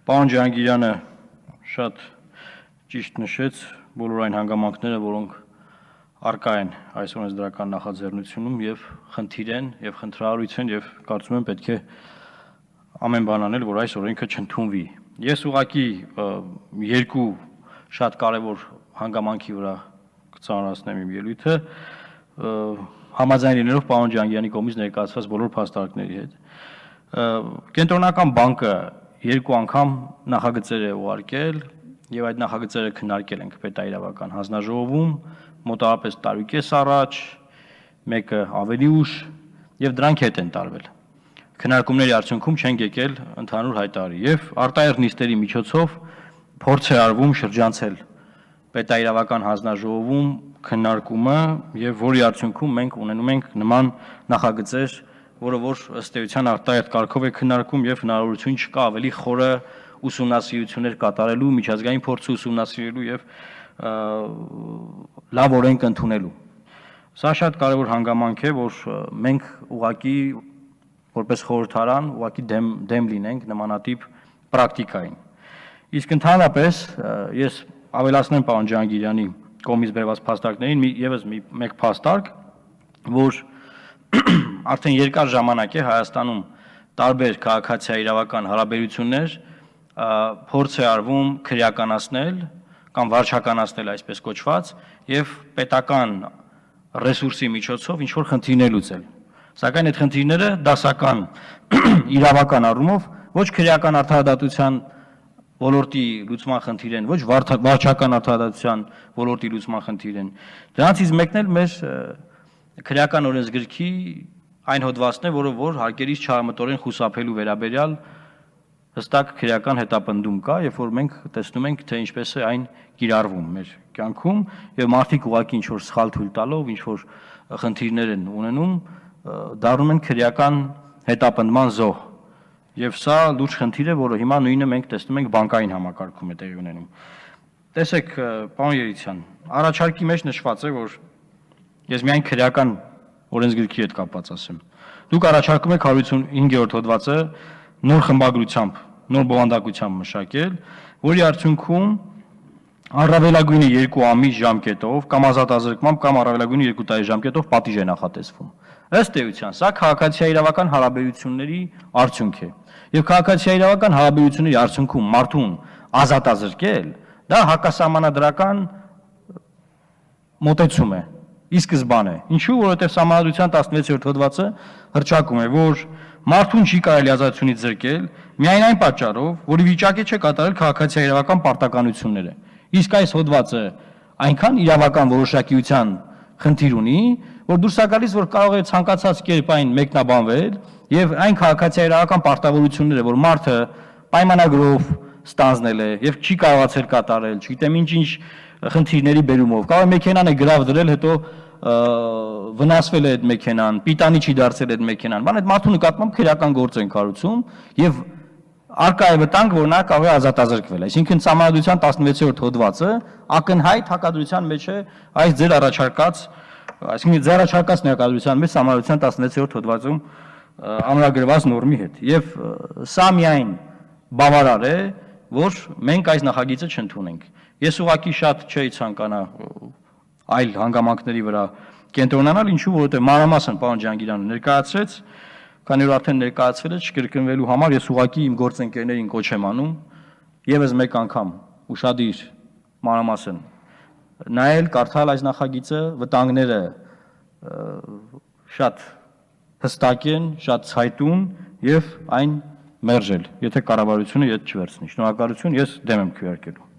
Պարոն Ջհանգիրյանը շատ ճիշտ նշեց բոլոր այն հանգամանքները, որոնք առկա են այս օրենսդրական նախաձեռնությունում եւ խնդիր են եւ խնդրահարույց են եւ կարծում եմ պետք է ամեն բան անել, որ այս օրենքը չընդունվի։ Ես ուղղակի երկու շատ կարևոր հանգամանքի վրա կծանրացնեմ իմ ելույթը, համաձայն լինելով պարոն Ջհանգիրյանի կողմից ներկայացված բոլոր փաստարկների հետ։ Կենտրոնական բանկը երկու անգամ նախագծեր է ուղարկել եւ այդ նախագծերը քննարկել ենք պետաիրավական հանձնաժողովում, մոտավորապես տարուկես առաջ, մեկը ավելի ուշ եւ դրանք հետ են տարվել։ Քննարկումների արդյունքում չենք եկել ընդհանուր հայտարարի եւ արտահերթ նիստերի միջոցով փորձ է արվում շրջանցել պետաիրավական հանձնաժողովում քննարկումը եւ որի արդյունքում մենք ունենում ենք նման նախագծեր, որը որ ըստ էության արտահերթ կարգով է քննարկում եւ հնարավորություն չկա ավելի խորը ուսումնասիրություններ կատարելու, միջազգային փորձ ուսումնասիրելու եւ լավ օրենք ընդունելու։ Սա շատ կարևոր հանգամանք է, որ մենք ուղղակի որպես խորհրդարան ուղղակի դեմ լինենք նմանատիպ պրակտիկային։ Իսկ ընդհանրապես ես ավելացնեմ պարոն Ջհանգիրյանի կողմից բերված փաստարկներին եւս մեկ փաստարկ, որ արդեն երկար ժամանակ է Հայաստանում տարբեր քաղաքացիաիրավական հարաբերություններ փորձ է արվում քրեականացնել կամ վարչականացնել այսպես կոչված եւ պետական ռեսուրսի միջոցով ինչ որ խնդիրներ լուծել։ Սակայն այդ խնդիրները դասական իրավական առումով ոչ քրեական արդարադատության ոլորտի լուծման խնդիր են, ոչ վարչական արդարադատության ոլորտի լուծման խնդիր են։ Դրանցից մեկն էլ մեր քրեական օրենսգրքի այն հոդվածն է, որը որ հարկերից չարամտորեն խուսափելու վերաբերյալ հստակ քրեական հետապնդում կա, երբ որ մենք տեսնում ենք, թե ինչպես է այն կիրառվում մեր կյանքում եւ մարդիկ ուղղակի ինչ որ սխալ թույլ տալով, ինչ որ խնդիրներ են ունենում, դառնում են քրեական հետապնդման զոհ։ Եվ սա լուրջ խնդիր է, որը հիմա նույնը մենք տեսնում ենք բանկային համակարգում է տեղի ունենում։ Տեսեք, պարոն Երիցյան, առաջարկի մեջ նշված է, որ ես միայն քրեական օրենսգրքի հետ կապված ասեմ։ Դուք առաջարկում եք 155-րդ հոդվածը նոր խմբագրությամբ, նոր բովանդակությամբ մշակել, որի արդյունքում առավելագույնը 2 ամիս ժամկետով կամ ազատազրկմամբ կամ առավելագույնը 2 տարի ժամկետով պատիժ է նախատեսվում։ Ըստ էության, սա քաղաքացիաիրավական հարաբերությունների արդյունք է։ Եվ քաղաքացիաիրավական հարաբերությունների արդյունքում մարդուն ազատազրկել, դա հակասահմանադրական մոտեցում է, ի սկզբանե։ Ինչու՞, որովհետև Սահմանադրության 16-րդ հոդվածը հռչակում է, որ մարդուն չի կարելի ազատությունից զրկել միայն այն պատճառով, որ ի վիճակի չէ կատարել քաղաքացիաիրավական պարտականությունները։ Իսկ այս հոդվածը այնքան իրավական որոշակիության խնդիր ունի, որ դուրս է գալիս, որ կարող է ցանկացած կերպ այն մեկնաբանվել եւ այն քաղաքացիաիրավական պարտավորությունները, որ մարդը պայմանագրով ստանձնել է եւ չի կարողացել կատարել, չգիտեմ ինչ խնդիրների բերումով, կարող է մեքենան է գրավ դրել, հետո վնասվել է այդ մեքենան, պիտանի չի դարձել այդ մեքենան, բան այդ մարդու նկատմամբ քրեական գործ են կառուցում եւ արկա է վտանգ, որ նա կարող է ազատազրկվել։ Այսինքն Սահմանադրության 16-րդ հոդվածը ակնհայտ հակադրության մեջ է այս ձեր առաջարկած, այսինքն ձեր առաջարկած ներկայացության մեջ Սահմանադրության 16-րդ հոդվածում ամրագրված նորմի հետ։ Եվ սա միայն բավարար է, որ մենք այս նախագիծը չընդունենք։ Ես ուղղակի շատ չէի ցանկանա այլ հանգամանքների վրա կենտրոնանալ, ինչու, որովհետև մանրամասն պարոն Ջհանգիրյանը ներկայացրեց, քանի որ արդեն ներկայացվել է չկրկնվելու համար, ես ուղղակի իմ գործընկերներին կոչ եմ անում եւս մեկ անգամ ուշադիր մանրամասն նայել, կարդալ այս նախագիծը, վտանգները շատ հստակ են, շատ ցայտուն եւ այն մերժել, եթե կառավարությունը իդ չվերցնի։ Շնորհակալություն, ես դեմ եմ քվեարկելու։